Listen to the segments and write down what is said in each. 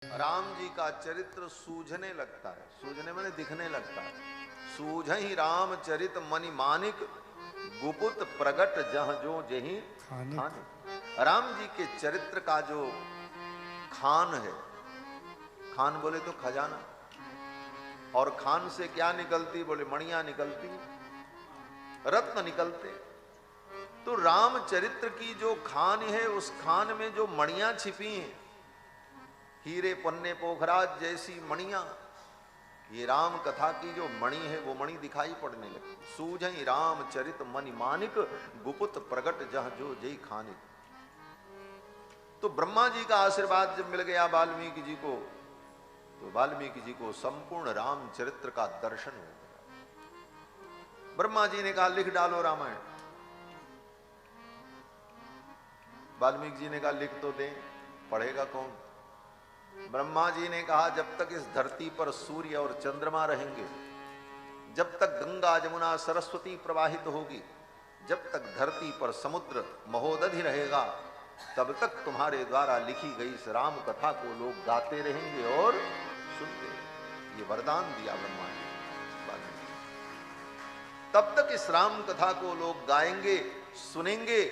राम जी का चरित्र सूझने लगता है। सूझने मैंने दिखने लगता है। सूझहि राम चरित मनि मानिक, गुपुत प्रगट जह जो जही खान। राम जी के चरित्र का जो खान है, खान बोले तो खजाना, और खान से क्या निकलती बोले मणियां निकलती, रत्न निकलते। तो रामचरित्र की जो खान है, उस खान में जो मणियां छिपी हैं, हीरे पन्ने पोखराज जैसी मणियां, ये राम कथा की जो मणि है वो मणि दिखाई पड़ने लगी। सूझहि राम चरित मनि मानिक, गुपुत प्रगट जह जो जय खानिक। तो ब्रह्मा जी का आशीर्वाद जब मिल गया वाल्मीकि जी को, तो वाल्मीकि जी को संपूर्ण राम चरित्र का दर्शन हो गया। ब्रह्मा जी ने कहा लिख डालो रामायण। वाल्मीकि जी ने कहा लिख तो दें, पढ़ेगा कौन। ब्रह्मा जी ने कहा जब तक इस धरती पर सूर्य और चंद्रमा रहेंगे, जब तक गंगा जमुना सरस्वती प्रवाहित होगी, जब तक धरती पर समुद्र महोदधि रहेगा, तब तक तुम्हारे द्वारा लिखी गई इस राम कथा को लोग गाते रहेंगे और सुनते रहेंगे। ये वरदान दिया ब्रह्मा जी। तब तक इस राम कथा को लोग गाएंगे, सुनेंगे,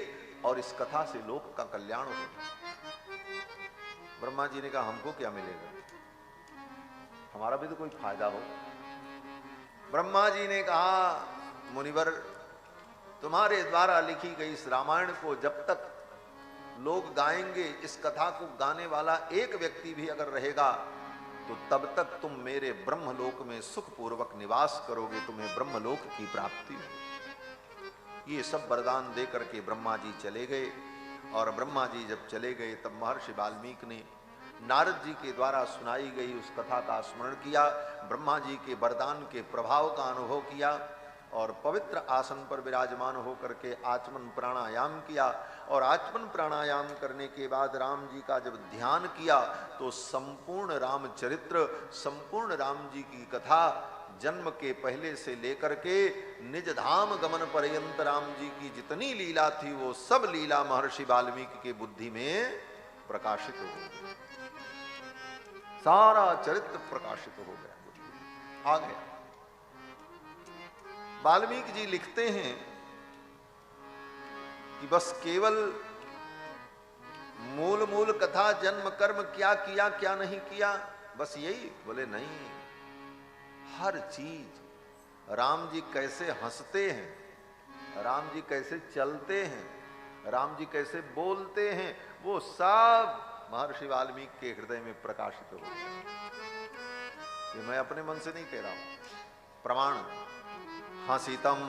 और इस कथा से लोक का कल्याण होगा। ब्रह्मा जी ने कहा हमको क्या मिलेगा, हमारा भी तो कोई फायदा हो। ब्रह्मा जी ने कहा मुनिवर, तुम्हारे द्वारा लिखी गई इस रामायण को जब तक लोग गाएंगे, इस कथा को गाने वाला एक व्यक्ति भी अगर रहेगा, तो तब तक तुम मेरे ब्रह्मलोक में सुखपूर्वक निवास करोगे, तुम्हें ब्रह्मलोक की प्राप्ति हो। ये सब वरदान दे करके ब्रह्मा जी चले गए। और ब्रह्मा जी जब चले गए, तब महर्षि वाल्मीकि ने नारद जी के द्वारा सुनाई गई उस कथा का स्मरण किया, ब्रह्मा जी के वरदान के प्रभाव का अनुभव किया, और पवित्र आसन पर विराजमान होकर के आचमन प्राणायाम किया। और आचमन प्राणायाम करने के बाद राम जी का जब ध्यान किया, तो संपूर्ण रामचरित्र, संपूर्ण राम जी की कथा, जन्म के पहले से लेकर के निज धाम गमन पर्यंत राम जी की जितनी लीला थी, वो सब लीला महर्षि वाल्मीकि के बुद्धि में प्रकाशित हो गई। सारा चरित्र प्रकाशित हो गया, आ गया। वाल्मीकि जी लिखते हैं कि बस केवल मूल मूल कथा, जन्म कर्म क्या किया क्या नहीं किया, बस यही। बोले नहीं, हर चीज, राम जी कैसे हंसते हैं, राम जी कैसे चलते हैं, राम जी कैसे बोलते हैं, वो सब महर्षि वाल्मीकि के हृदय में प्रकाशित हो गया। ये मैं अपने मन से नहीं कह रहा हूं, प्रमाण। हसितम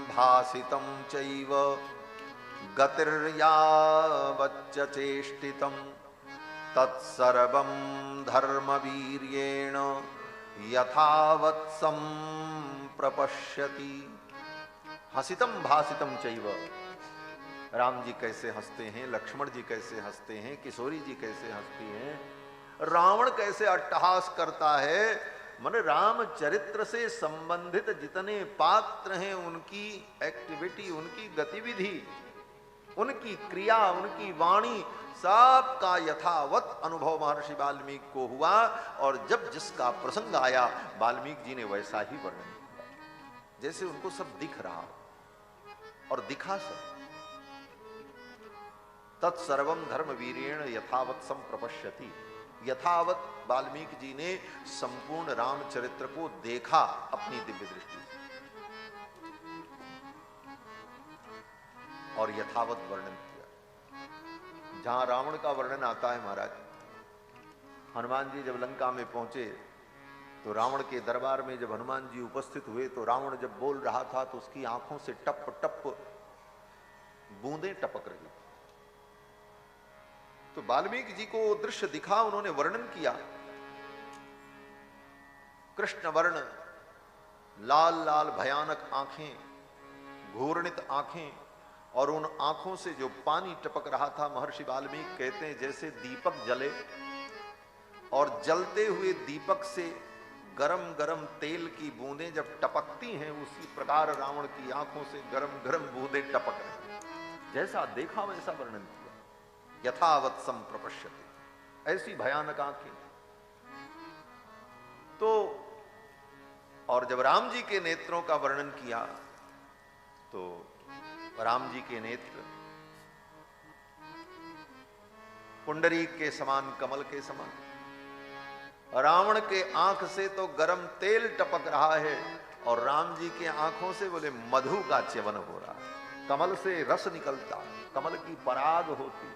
भासितम चैव गतिर्यावच्च चेष्टितम, तत्सर्वं धर्मवीर्येण यथावत् प्रपश्यति। हसितम भासितम चैव, राम जी कैसे हंसते हैं, लक्ष्मण जी कैसे हंसते हैं, किशोरी जी कैसे हंसती हैं, रावण कैसे अट्टहास करता है। मन राम चरित्र से संबंधित जितने पात्र हैं, उनकी एक्टिविटी, उनकी गतिविधि, उनकी क्रिया, उनकी वाणी, सब का यथावत अनुभव महर्षि वाल्मीकि को हुआ। और जब जिसका प्रसंग आया, वाल्मीकि जी ने वैसा ही वर्णन किया, जैसे उनको सब दिख रहा और दिखा सब। तत्सर्वम धर्मवीर्येण यथावत संप्रपश्यति। यथावत वाल्मीकि जी ने संपूर्ण रामचरित्र को देखा अपनी दिव्य दृष्टि से, और यथावत वर्णन किया। जहां रावण का वर्णन आता है महाराज, हनुमान जी जब लंका में पहुंचे, तो रावण के दरबार में जब हनुमान जी उपस्थित हुए, तो रावण जब बोल रहा था, तो उसकी आंखों से टप टप बूंदें टपक रही। तो वाल्मीकि जी को दृश्य दिखा, उन्होंने वर्णन किया। कृष्ण वर्ण, लाल लाल भयानक आंखें, घूर्णित आंखें, और उन आंखों से जो पानी टपक रहा था, महर्षि वाल्मीकि कहते हैं जैसे दीपक जले, और जलते हुए दीपक से गरम गरम तेल की बूंदें जब टपकती हैं, उसी प्रकार रावण की आंखों से गरम गरम बूंदें टपक रही। जैसा देखा वैसा वर्णन किया। यथावत संप्रपश्यति, ऐसी भयानक आंखें, तो और जब राम जी के नेत्रों का वर्णन किया तो राम जी के नेत्र पुंडरीक के समान, कमल के समान। रावण के आंख से तो गरम तेल टपक रहा है और राम जी के आंखों से बोले मधु का च्यवन हो रहा है। कमल से रस निकलता, कमल की पराग होती,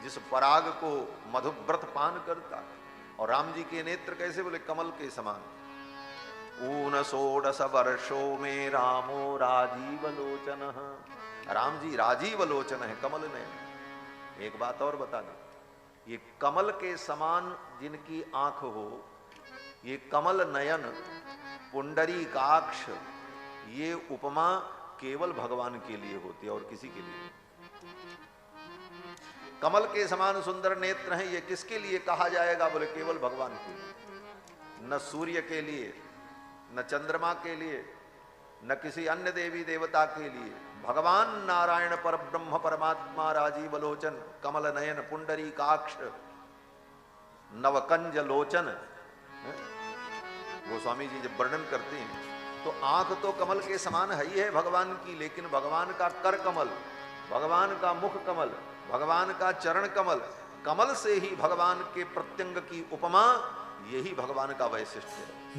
जिस पराग को मधुव्रत पान करता। और राम जी के नेत्र कैसे बोले कमल के समान। ऊन षोडश वर्षों में रामो राजीव लोचन। राम जी राजीव लोचन है, कमल नयन। एक बात और बता दें, ये कमल के समान जिनकी आंख हो, ये कमल नयन, पुंडरीकाक्ष, ये उपमा केवल भगवान के लिए होती है और किसी के लिए। कमल के समान सुंदर नेत्र हैं, ये किसके लिए कहा जाएगा? बोले केवल भगवान के लिए। न सूर्य के लिए, न चंद्रमा के लिए, न किसी अन्य देवी देवता के लिए। भगवान नारायण पर ब्रह्म परमात्मा राजीव लोचन, कमल नयन, पुंडरीकाक्ष, नवकंज लोचन। गोस्वामी जी जब वर्णन करते हैं तो आंख तो कमल के समान है ही है भगवान की, लेकिन भगवान का कर कमल, भगवान का मुख कमल, भगवान का चरण कमल, कमल से ही भगवान के प्रत्यंग की उपमा, यही भगवान का वैशिष्ट्य है।